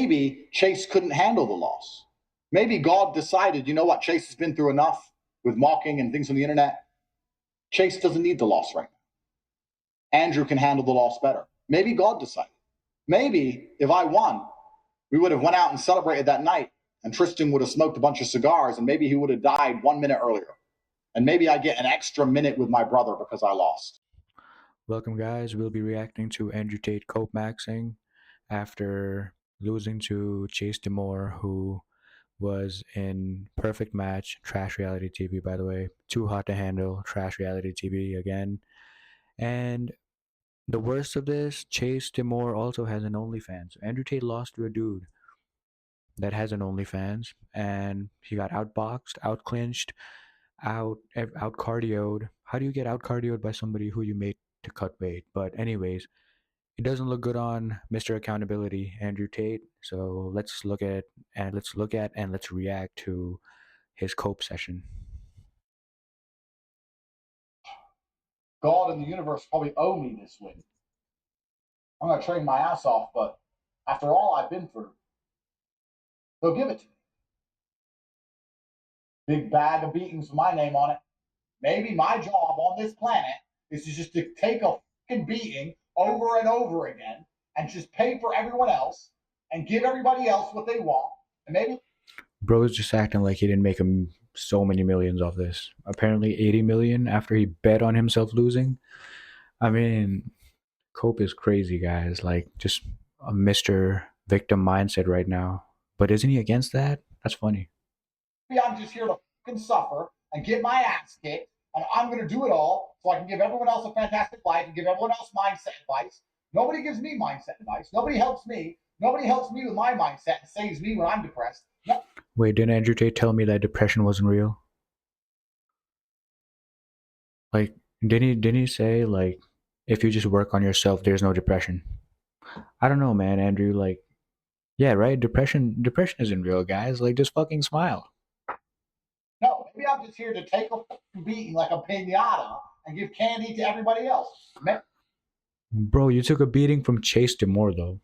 Maybe Chase couldn't handle the loss. Maybe God decided, you know what, Chase has been through enough with mocking and things on the internet. Chase doesn't need the loss right now. Andrew can handle the loss better. Maybe God decided. Maybe if I won, we would have went out and celebrated that night, and Tristan would have smoked a bunch of cigars, and maybe he would have died 1 minute earlier. And maybe I get an extra minute with my brother because I lost. Welcome, guys. We'll be reacting to Andrew Tate cope maxing after losing to Chase Demore, who was in Perfect Match, trash reality TV, by the way. Too hot to handle, trash reality TV again. And the worst of this, Chase Demore also has an OnlyFans. Andrew Tate lost to a dude that has an OnlyFans, and he got outboxed, outclinched, out cardioed. How do you get out cardioed by somebody who you made to cut weight? But anyways, it doesn't look good on Mr. Accountability, Andrew Tate. So let's react to his cope session. God and the universe probably owe me this win. I'm going to train my ass off, but after all I've been through, they'll give it to me. Big bag of beatings with my name on it. Maybe my job on this planet is just to take a fucking beating over and over again and just pay for everyone else and give everybody else what they want. And maybe Bro is just acting like he didn't make him so many millions off this. Apparently 80 million after he bet on himself losing. I mean, Cope is crazy, guys. Like just a Mr. Victim mindset right now. But isn't he against that? That's funny. I'm just here to fucking suffer and get my ass kicked, and I'm going to do it all so I can give everyone else a fantastic life and give everyone else mindset advice. Nobody gives me mindset advice. Nobody helps me. Nobody helps me with my mindset and saves me when I'm depressed. No. Wait, didn't Andrew Tate tell me that depression wasn't real? Like, didn't he say like if you just work on yourself, there's no depression? I don't know, man, Andrew. Like, yeah, right. Depression isn't real, guys. Like, just fucking smile. No, maybe I'm just here to take a fucking beating like a pinata and give candy to everybody else. Bro, you took a beating from Chase Demore, though.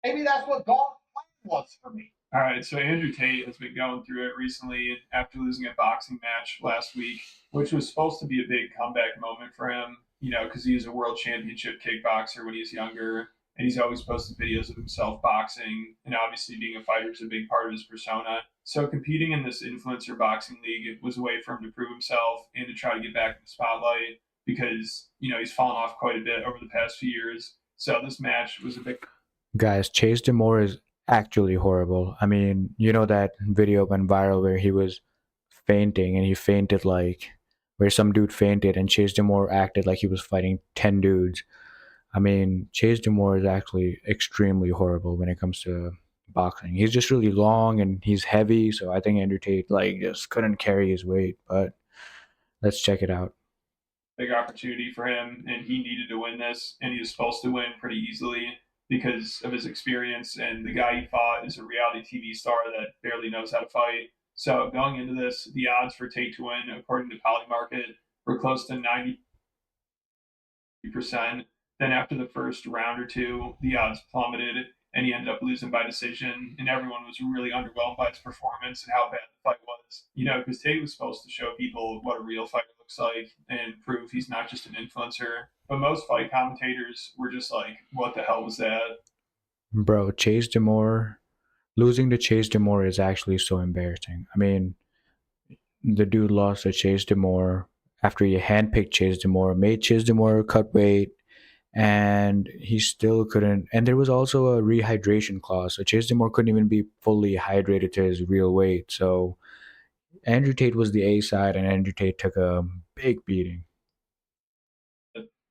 Maybe that's what God's plan was for me. All right, so Andrew Tate has been going through it recently after losing a boxing match last week, which was supposed to be a big comeback moment for him, because he was a world championship kickboxer when he was younger, and he's always posted videos of himself boxing, and obviously being a fighter is a big part of his persona. So competing in this influencer boxing league was a way for him to prove himself and to try to get back in the spotlight because, he's fallen off quite a bit over the past few years. So this match was a big. Guys, Chase Demore is actually horrible. I mean, you know that video went viral where he was fainting and he fainted like where some dude fainted and Chase Demore acted like he was fighting 10 dudes. I mean, Chase Demore is actually extremely horrible when it comes to boxing. He's just really long and he's heavy, so I think Andrew Tate like just couldn't carry his weight. But let's check it out. Big opportunity for him, and he needed to win this, and he was supposed to win pretty easily because of his experience. And the guy he fought is a reality TV star that barely knows how to fight. So going into this, the odds for Tate to win, according to Polymarket, were close to 90%. Then after the first round or two, the odds plummeted, and he ended up losing by decision. And everyone was really underwhelmed by his performance and how bad the fight was. Because Tate was supposed to show people what a real fighter looks like and prove he's not just an influencer. But most fight commentators were just like, "What the hell was that?" Bro, Chase Demore losing to Chase Demore is actually so embarrassing. I mean, the dude lost to Chase Demore after he handpicked Chase Demore, made Chase Demore cut weight, and he still couldn't. And there was also a rehydration clause, so Chase Demore couldn't even be fully hydrated to his real weight. So Andrew Tate was the A side, and Andrew Tate took a big beating.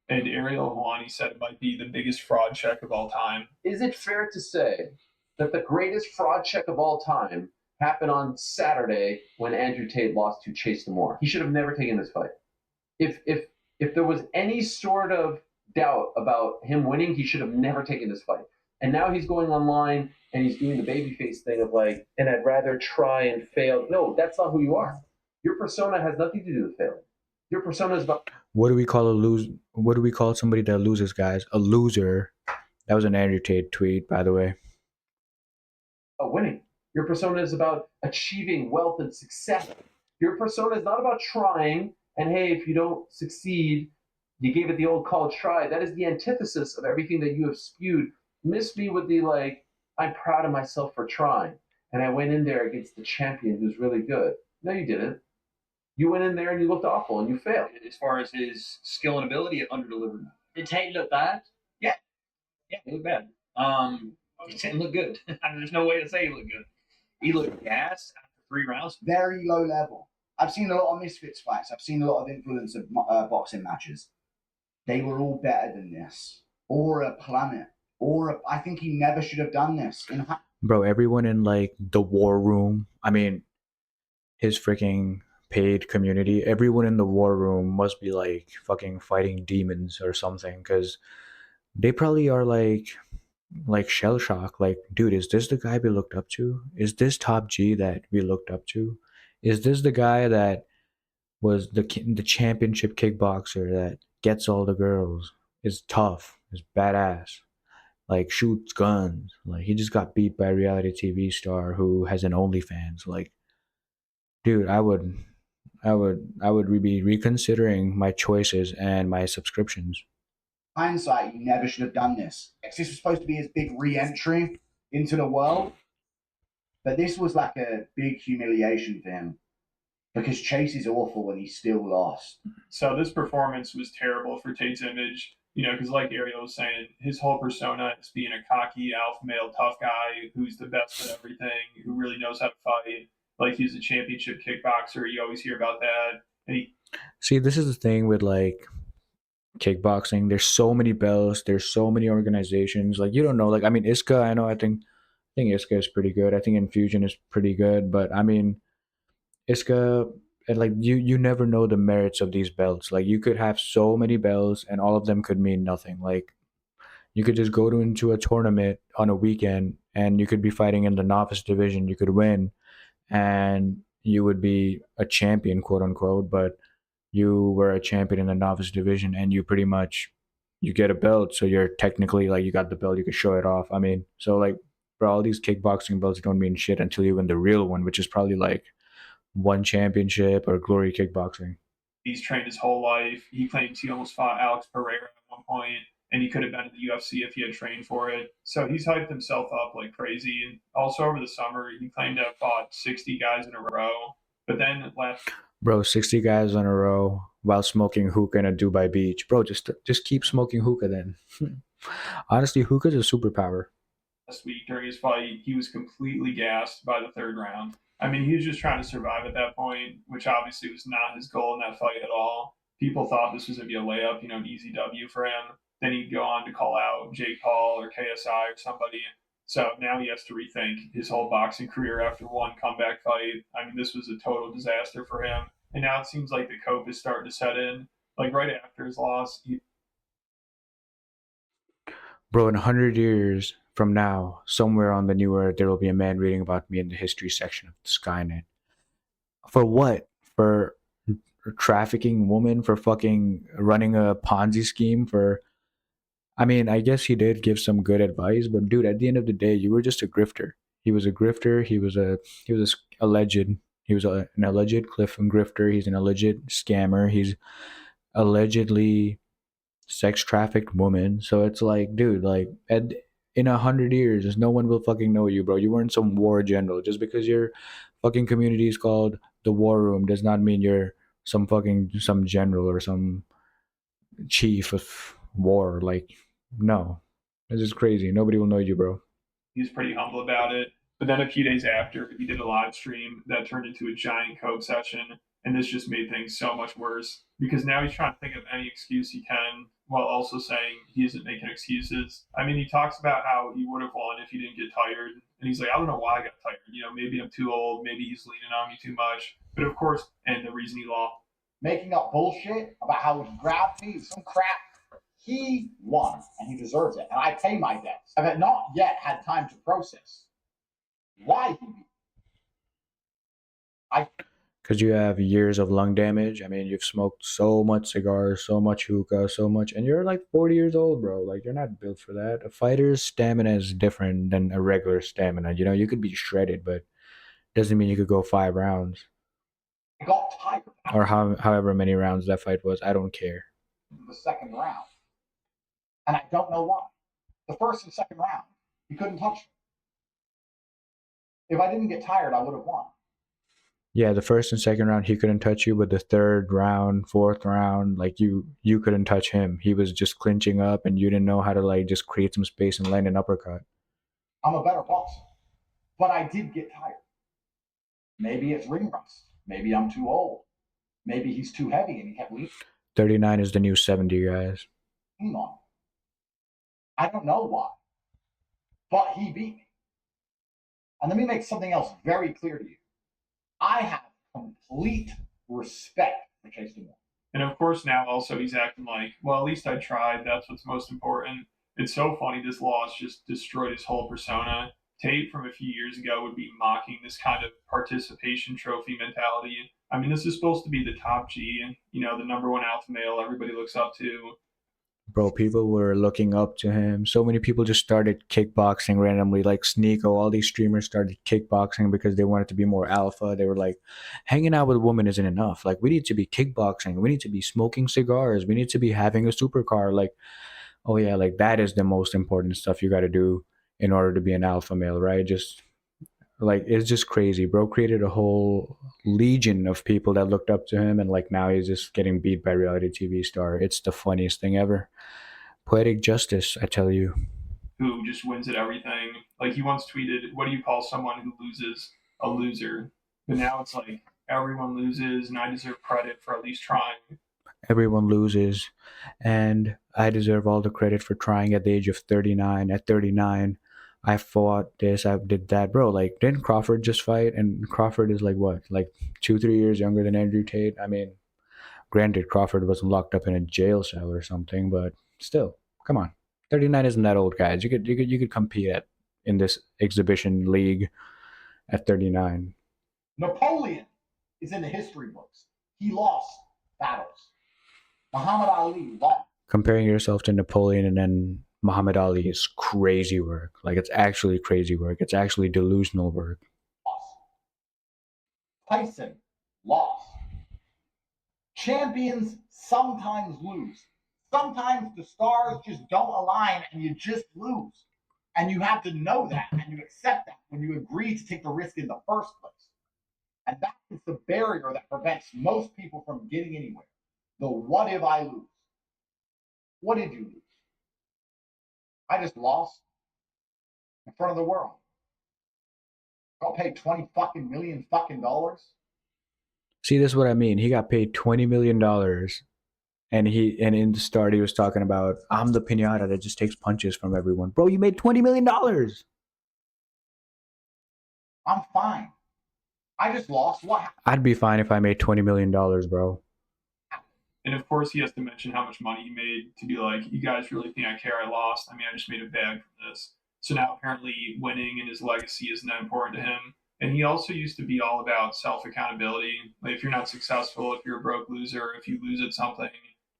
And Ariel Helwani said it might be the biggest fraud check of all time. Is it fair to say that the greatest fraud check of all time happened on Saturday when Andrew Tate lost to Chase Demore? He should have never taken this fight. If there was any sort of doubt about him winning, he should have never taken this fight. And now he's going online and he's doing the babyface thing of like, and I'd rather try and fail. No, that's not who you are. Your persona has nothing to do with failing. Your persona is about. What do we call a lose? What do we call somebody that loses, guys? A loser. That was an Andrew Tate tweet, by the way. about winning. Your persona is about achieving wealth and success. Your persona is not about trying, and hey, if you don't succeed, you gave it the old college try. That is the antithesis of everything that you have spewed. Miss me with the like, I'm proud of myself for trying. And I went in there against the champion who's really good. No, you didn't. You went in there and you looked awful and you failed. As far as his skill and ability, it under-delivered. Did Tate look bad? Yeah, he looked bad. He didn't look good. There's no way to say he looked good. He looked gassed after 3 rounds. Very low level. I've seen a lot of Misfits fights. I've seen a lot of influencer boxing matches. They were all better than this. Or Planet. I think he never should have done this. Bro, everyone in like the war room, I mean, his freaking paid community, everyone in the war room must be like fucking fighting demons or something, because they probably are like shell shock. Like, dude, is this the guy we looked up to? Is this Top G that we looked up to? Is this the guy that was the championship kickboxer that gets all the girls, is tough, is badass, like shoots guns? Like, he just got beat by a reality TV star who has an OnlyFans. Like, dude, I would be reconsidering my choices and my subscriptions. Hindsight, you never should have done this. This was supposed to be his big re-entry into the world, but this was like a big humiliation for him because Chase is awful and he still lost. So this performance was terrible for Tate's image, because like Ariel was saying, his whole persona is being a cocky, alpha male, tough guy who's the best at everything, who really knows how to fight. Like, he's a championship kickboxer. You always hear about that. And See, this is the thing with like kickboxing. There's so many belts. There's so many organizations. Like, you don't know. Like, I mean, ISKA. I know. I think ISKA is pretty good. I think Infusion is pretty good. But I mean, ISKA, and like you never know the merits of these belts. Like, you could have so many belts, and all of them could mean nothing. Like, you could just go into a tournament on a weekend, and you could be fighting in the novice division. You could win, and you would be a champion, quote unquote, but you were a champion in the novice division, and you pretty much, you get a belt, so you're technically like, you got the belt, you could show it off. I mean, so like, for all these kickboxing belts don't mean shit until you win the real one, which is probably like one championship or Glory Kickboxing. he's trained his whole life. He claims he almost fought Alex Pereira at one point, and he could have been in the UFC if he had trained for it. So he's hyped himself up like crazy. And also over the summer, he claimed to have fought 60 guys in a row. But then last... Bro, 60 guys in a row while smoking hookah in a Dubai beach. Bro, just keep smoking hookah then. Honestly, hookah is a superpower. Last week during his fight, he was completely gassed by the 3rd round. I mean, he was just trying to survive at that point, which obviously was not his goal in that fight at all. People thought this was going to be a layup, an easy W for him. Then he'd go on to call out Jake Paul or KSI or somebody. So now he has to rethink his whole boxing career after one comeback fight. I mean, this was a total disaster for him. And now it seems like the cope is starting to set in. Like, right after his loss, Bro, in 100 years from now, somewhere on the new earth, there will be a man reading about me in the history section of Skynet. For what? For trafficking women? For fucking running a Ponzi scheme? I mean, I guess he did give some good advice, but dude, at the end of the day, you were just a grifter. He was a grifter. He was an alleged Cliff and grifter. He's an alleged scammer. He's allegedly sex trafficked woman. So it's like, dude, like in 100 years, no one will fucking know you, bro. You weren't some war general. Just because your fucking community is called the War Room does not mean you're some general or some chief of war. Like, no, this is crazy. Nobody will know you, bro. He's pretty humble about it. But then a few days after, he did a live stream that turned into a giant coke session. And this just made things so much worse because now he's trying to think of any excuse he can while also saying he isn't making excuses. I mean, he talks about how he would have won if he didn't get tired. And he's like, I don't know why I got tired. Maybe I'm too old. Maybe he's leaning on me too much. But of course, and the reason he lost. Making up bullshit about how he grabbed me, some crap. He won, and he deserves it. And I pay my debts. I have not yet had time to process why he beat me. because you have years of lung damage. I mean, you've smoked so much cigars, so much hookah, so much, and you're like 40 years old, bro. Like, you're not built for that. A fighter's stamina is different than a regular stamina. You know, you could be shredded, but doesn't mean you could go 5 rounds I got tired or however many rounds that fight was. I don't care. the second round. And I don't know why. The first and second round, he couldn't touch me. If I didn't get tired, I would have won. Yeah, the first and second round he couldn't touch you, but the third round, fourth round, like you couldn't touch him. He was just clinching up, and you didn't know how to like just create some space and land an uppercut. I'm a better boxer. But I did get tired. Maybe it's ring rust. Maybe I'm too old. Maybe he's too heavy and he kept leaning 39 is the new 70, guys. on me. I don't know why. But he beat me. And let me make something else very clear to you. I have complete respect for Chase DeMore. And of course, now also he's acting like, well, at least I tried. That's what's most important. It's so funny. This loss just destroyed his whole persona. Tate from a few years ago would be mocking this kind of participation trophy mentality. I mean, this is supposed to be the top G, you know, the number one alpha male everybody looks up to. Bro, people were looking up to him. So many people just started kickboxing randomly, like Sneeko. All these streamers started kickboxing because they wanted to be more alpha. They were like, hanging out with women isn't enough. Like, we need to be kickboxing. We need to be smoking cigars. We need to be having a supercar. Like, oh yeah, like that is the most important stuff you got to do in order to be an alpha male, right? Just like, it's just crazy. Bro created a whole legion of people that looked up to him, and like now he's just getting beat by reality TV star. It's the funniest thing ever. Poetic justice, I tell you. Who just wins at everything. Like he once tweeted, what do you call someone who loses? A loser. But now it's like everyone loses and I deserve credit for at least trying. Everyone loses, and I deserve all the credit for trying at the age of 39. At 39, I fought this, I did that. Bro, like, didn't Crawford just fight? And Crawford is like what? Like 2, 3 years younger than Andrew Tate? I mean, granted, Crawford wasn't locked up in a jail cell or something, but still, come on. 39 isn't that old, guys. You could compete at in this exhibition league at 39. Napoleon is in the history books. He lost battles. Muhammad Ali lost. Comparing yourself to Napoleon and then Muhammad Ali is crazy work. Like, it's actually crazy work. It's actually delusional work. Tyson lost. Champions sometimes lose. Sometimes the stars just don't align and you just lose. And you have to know that and you accept that when you agree to take the risk in the first place. And that is the barrier that prevents most people from getting anywhere. The what if I lose? What did you lose? I just lost in front of the world. I'll pay 20 fucking million fucking dollars. See, this is what I mean. He got paid $20 million, and in the start he was talking about, I'm the pinata that just takes punches from everyone. Bro, you made $20 million. I'm fine. I just lost. What happened? I'd be fine if I made $20 million, bro. And of course, he has to mention how much money he made to be like, you guys really think I care I lost? I mean, I just made a bag from this. So now apparently winning and his legacy isn't that important to him. And he also used to be all about self accountability. Like, if you're not successful, if you're a broke loser, if you lose at something,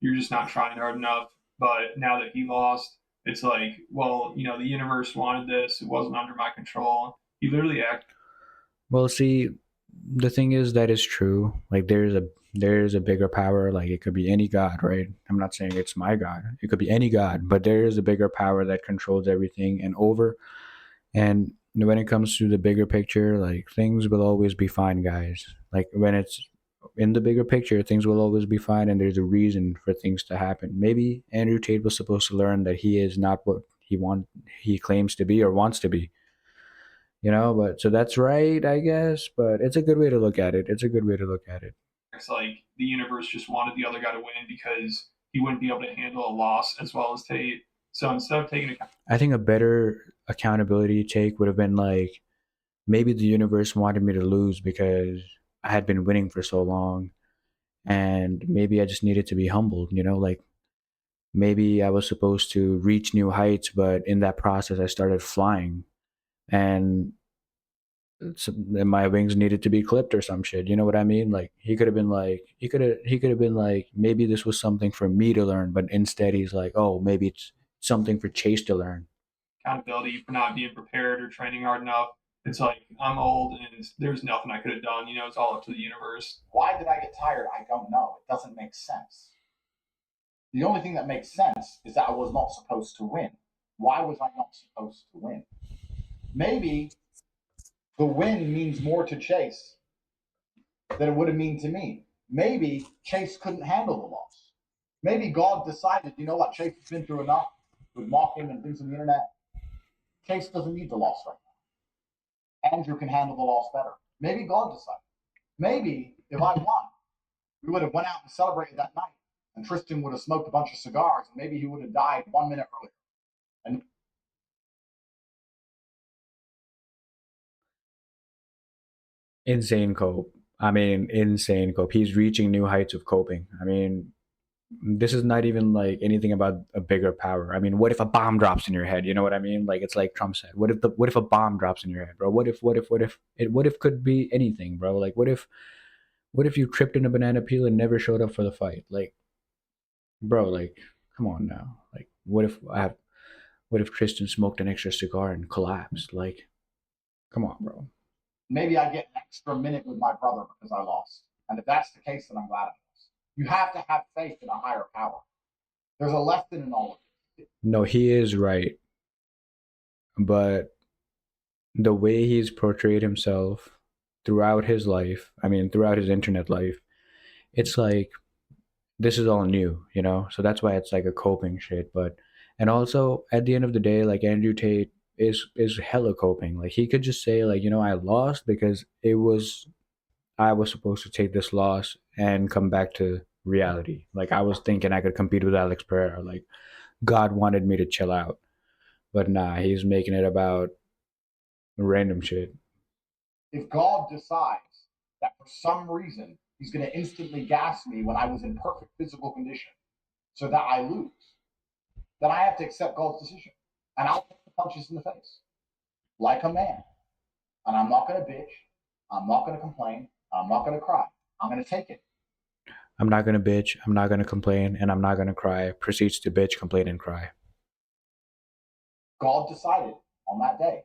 you're just not trying hard enough. But now that he lost, it's like, well, you know, the universe wanted this. It wasn't under my control. He literally acted. Well, see, the thing is that is true. Like, there's a bigger power. Like, it could be any god, right? I'm not saying it's my god. It could be any god, but there is a bigger power that controls everything and over. And when it comes to the bigger picture, like, things will always be fine, guys. Like, when it's in the bigger picture, things will always be fine, and there's a reason for things to happen. Maybe Andrew Tate was supposed to learn that he is not what he claims to be or wants to be. You know, but so that's right, I guess. But it's a good way to look at it. It's a good way to look at it. It's like the universe just wanted the other guy to win because he wouldn't be able to handle a loss as well as Tate. So instead of taking account, I think a better accountability take would have been like, maybe the universe wanted me to lose because I had been winning for so long, and maybe I just needed to be humbled. You know, like, maybe I was supposed to reach new heights, but in that process, I started flying, and my wings needed to be clipped or some shit. You know what I mean? Like he could have been like he could have been like maybe this was something for me to learn, but instead he's like, oh, maybe it's something for Chase to learn. Accountability for not being prepared or training hard enough. It's like I'm old and there's nothing I could have done. It's all up to the universe. Why did I get tired? I don't know. It doesn't make sense. The only thing that makes sense is that I was not supposed to win. Why was I not supposed to win? Maybe the win means more to Chase than it would have mean to me. Maybe Chase couldn't handle the loss. Maybe God decided, you know what, Chase has been through enough with mocking and things on the internet. Chase doesn't need the loss right now. Andrew can handle the loss better. Maybe God decided. Maybe if I won, we would have went out and celebrated that night, and Tristan would have smoked a bunch of cigars, and maybe he would have died 1 minute earlier. And Insane cope. I mean, insane cope. He's reaching new heights of coping. I mean, this is not even like anything about a bigger power. I mean, what if a bomb drops in your head? You know what I mean? Like it's like Trump said. What if a bomb drops in your head, bro? What if could be anything, bro? Like what if you tripped in a banana peel and never showed up for the fight? Like, bro, like come on now. Like what if Tristan smoked an extra cigar and collapsed? Like, come on, bro. maybe I get an extra minute with my brother because I lost. And if that's the case, then I'm glad I lost. You have to have faith in a higher power. There's a lesson in all of it. No, he is right. But the way he's portrayed himself throughout his life, I mean, throughout his internet life, it's like this is all new, you know? So that's why it's like a coping shit. But, and also at the end of the day, like Andrew Tate is hella coping. Like he could just say, like, you know, I lost because I was supposed to take this loss and come back to reality. Like I was thinking I could compete with Alex Pereira. Like God wanted me to chill out. But nah, he's making it about random shit. If God decides that for some reason he's going to instantly gas me when I was in perfect physical condition so that I lose, then I have to accept God's decision. And I'll take the punches in the face like a man. And I'm not going to bitch. I'm not going to complain. I'm not going to cry. I'm going to take it. I'm not gonna bitch, I'm not gonna complain, and I'm not gonna cry. Proceeds to bitch, complain, and cry. God decided on that day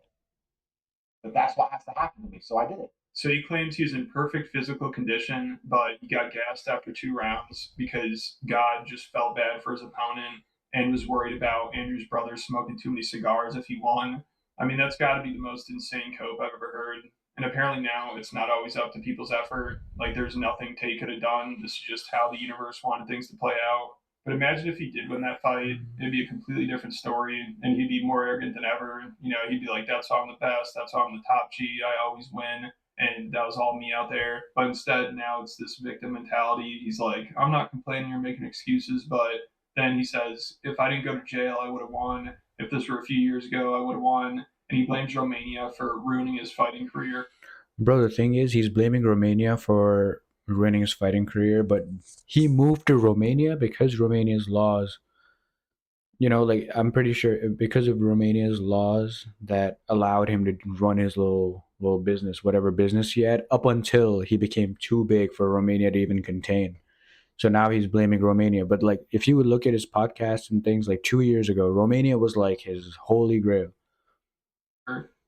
that that's what has to happen to me. So I did it. So he claims he was in perfect physical condition, but he got gassed after 2 rounds because God just felt bad for his opponent and was worried about Andrew's brother smoking too many cigars if he won. I mean, that's got to be the most insane cope I've ever heard. And apparently now it's not always up to people's effort. Like there's nothing Tate could have done. This is just how the universe wanted things to play out. But imagine if he did win that fight, it'd be a completely different story, and he'd be more arrogant than ever. He'd be like, "That's why I'm the best. That's why I'm the top G. I always win." And that was all me out there. But instead, now it's this victim mentality. He's like, I'm not complaining or making excuses, but then he says, if I didn't go to jail, I would have won. If this were a few years ago, I would have won. And he blames Romania for ruining his fighting career. Bro, the thing is, he's blaming Romania for ruining his fighting career, but he moved to Romania because Romania's laws, you know, like I'm pretty sure because of Romania's laws that allowed him to run his little business, whatever business he had, up until he became too big for Romania to even contain. So now he's blaming Romania. But like if you would look at his podcasts and things like 2 years ago, Romania was like his holy grail.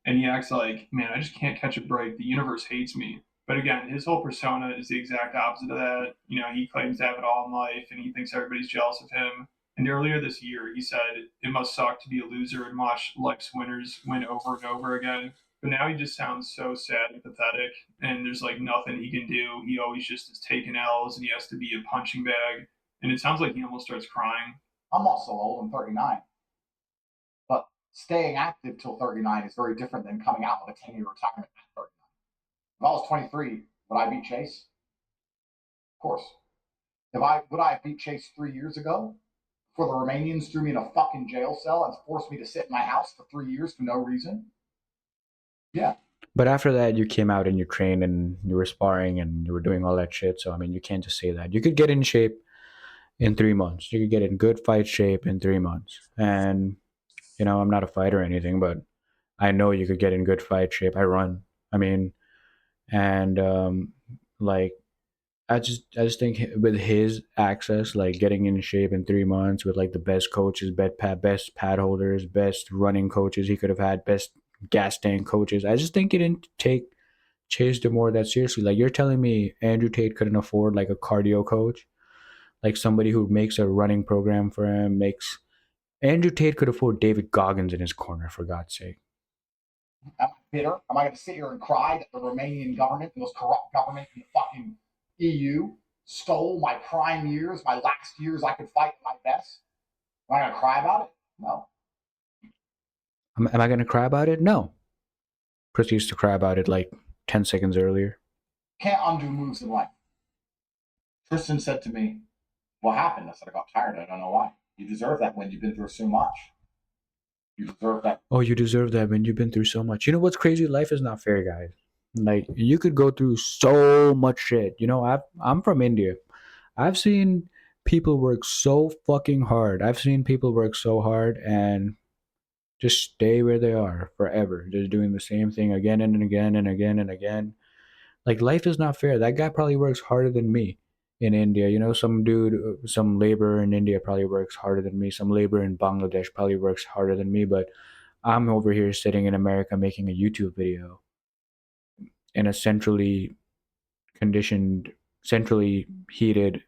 And he acts like, man, I just can't catch a break. The universe hates me. But again, his whole persona is the exact opposite of that. He claims to have it all in life and he thinks everybody's jealous of him. And earlier this year, he said, it must suck to be a loser and watch life's winners win over and over again. But now he just sounds so sad and pathetic, and there's like nothing he can do. He always just is taking L's and he has to be a punching bag. And it sounds like he almost starts crying. I'm not so old. I'm 39. But staying active till 39 is very different than coming out of a 10-year retirement at 39. If I was 23, would I beat Chase? Of course. Would I have beat Chase 3 years ago? Before the Romanians threw me in a fucking jail cell and forced me to sit in my house for 3 years for no reason? Yeah. But after that, you came out and you trained and you were sparring and you were doing all that shit. So, I mean, you can't just say that. You could get in shape in 3 months. You could get in good fight shape in 3 months. And, I'm not a fighter or anything, but I know you could get in good fight shape. I run. I mean, and like I just think with his access, like getting in shape in 3 months with like the best coaches, best pad holders, best running coaches he could have had, best gas tank coaches. I just think he didn't take Chase Demore that seriously. Like you're telling me Andrew Tate couldn't afford like a cardio coach, like somebody who makes a running program for him, makes Andrew Tate could afford David Goggins in his corner, for God's sake. Am I bitter? Am I going to sit here and cry that the Romanian government, the most corrupt government in the fucking EU, stole my prime years, my last years I could fight my best? Am I going to cry about it? No. Am I going to cry about it? No. Chris used to cry about it like 10 seconds earlier. Can't undo moves in life. Tristan said to me, "What happened?" I said, "I got tired. I don't know why." You deserve that when you've been through so much. You deserve that. Oh, you deserve that when you've been through so much. You know what's crazy? Life is not fair, guys. Like you could go through so much shit. You know, I'm from India. I've seen people work so fucking hard. I've seen people work so hard and just stay where they are forever, just doing the same thing again and again and again and again. Like life is not fair. That guy probably works harder than me in India. You know, some dude, some laborer in India probably works harder than me. Some laborer in Bangladesh probably works harder than me. But I'm over here sitting in America making a YouTube video in a centrally conditioned, centrally heated,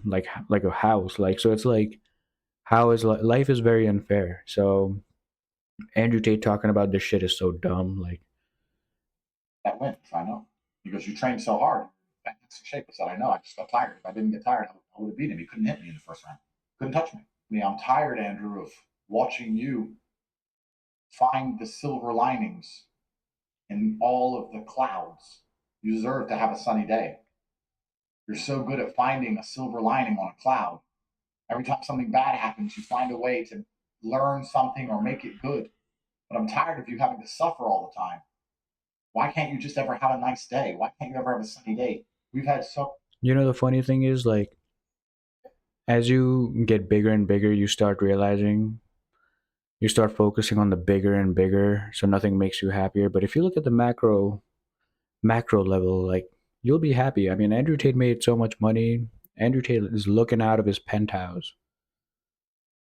like a house. Like so, it's like how is life is very unfair. So Andrew Tate talking about this shit is so dumb. Like That wins. I know. Because you trained so hard. Fantastic shape. I said, I know. I just got tired. If I didn't get tired, I would have beat him. He couldn't hit me in the first round. Couldn't touch me. I mean, I'm tired, Andrew, of watching you find the silver linings in all of the clouds. You deserve to have a sunny day. You're so good at finding a silver lining on a cloud. Every time something bad happens, you find a way to learn something or make it good. But I'm tired of you having to suffer all the time. Why can't you just ever have a nice day? Why can't you ever have a sunny day? We've had so. you know, the funny thing is like as you get bigger and bigger, you start realizing you start focusing on the bigger and bigger, so nothing makes you happier. But if you look at the macro level, like you'll be happy. I mean, Andrew Tate made so much money. Andrew Tate is looking out of his penthouse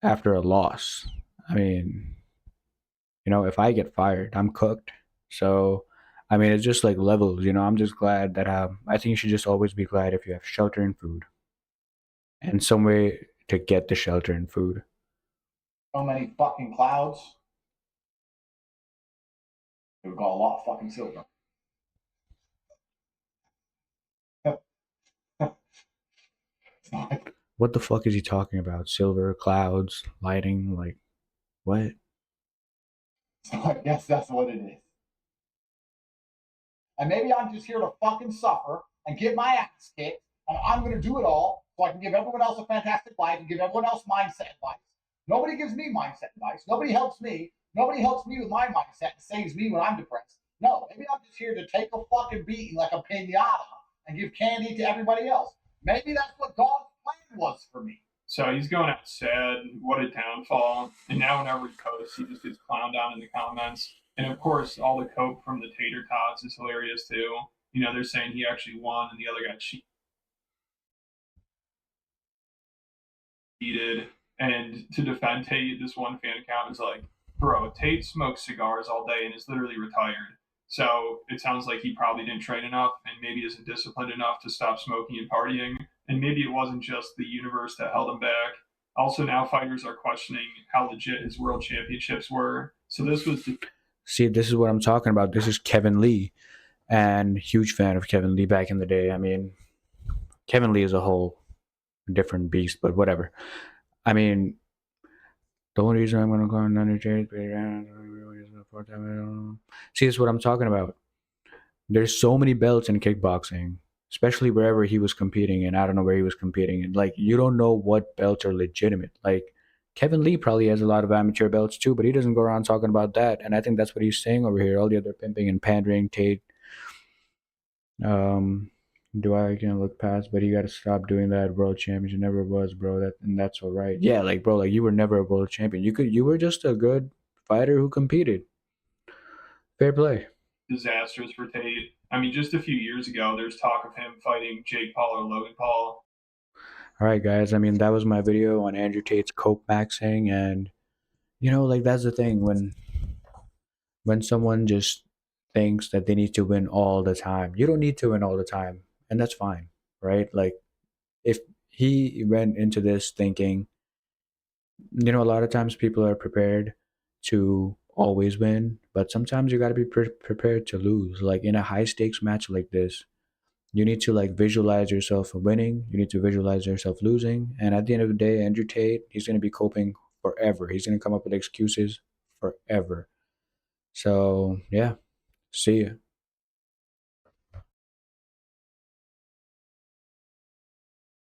after a loss. I mean, you know, if I get fired, I'm cooked. So, I mean, it's just like levels. You know, I'm just glad that I think you should just always be glad if you have shelter and food, and some way to get the shelter and food. So many fucking clouds. We've got a lot of fucking silver. What the fuck is he talking about? Silver, clouds, lighting, like what? So I guess that's what it is. And maybe I'm just here to fucking suffer and get my ass kicked, and I'm going to do it all so I can give everyone else a fantastic life and give everyone else mindset advice. Nobody gives me mindset advice. Nobody helps me. Nobody helps me with my mindset and saves me when I'm depressed. No, maybe I'm just here to take a fucking beating like a pinata and give candy to everybody else. Maybe that's what God's plan was for me. So he's going out sad. What a downfall. And now whenever he posts, he just gets clowned down in the comments. And of course, all the cope from the tater tots is hilarious too. You know, they're saying he actually won and the other guy cheated. And to defend Tate, this one fan account is like, bro, Tate smokes cigars all day and is literally retired. So it sounds like he probably didn't train enough and maybe isn't disciplined enough to stop smoking and partying. And maybe it wasn't just the universe that held him back. Also, now fighters are questioning how legit his world championships were. So this was. See, this is what I'm talking about. This is Kevin Lee, and huge fan of Kevin Lee back in the day. I mean, Kevin Lee is a whole different beast, but whatever. I mean, the only reason I'm gonna go on Andrew Tate. See, this is what I'm talking about. There's so many belts in kickboxing, especially wherever he was competing, and I don't know where he was competing. And like, you don't know what belts are legitimate. Like, Kevin Lee probably has a lot of amateur belts too, but he doesn't go around talking about that. And I think that's what he's saying over here. All the other pimping and pandering, Tate. Do I can look past, but you got to stop doing that. World championship never was, bro. That's all right. Yeah, like bro, like you were never a world champion. You were just a good fighter who competed. Fair play. disastrous for Tate. I mean, just a few years ago, there's talk of him fighting Jake Paul or Logan Paul. All right, guys. I mean, that was my video on Andrew Tate's coke maxing, and like that's the thing when someone just thinks that they need to win all the time. You don't need to win all the time, and that's fine, right? Like if he went into this thinking, a lot of times people are prepared to always win, but sometimes you got to be prepared to lose. Like in a high stakes match like this, you need to like visualize yourself winning, you need to visualize yourself losing, and at the end of the day, Andrew Tate, he's going to be coping forever. He's going to come up with excuses forever. So, yeah, see ya.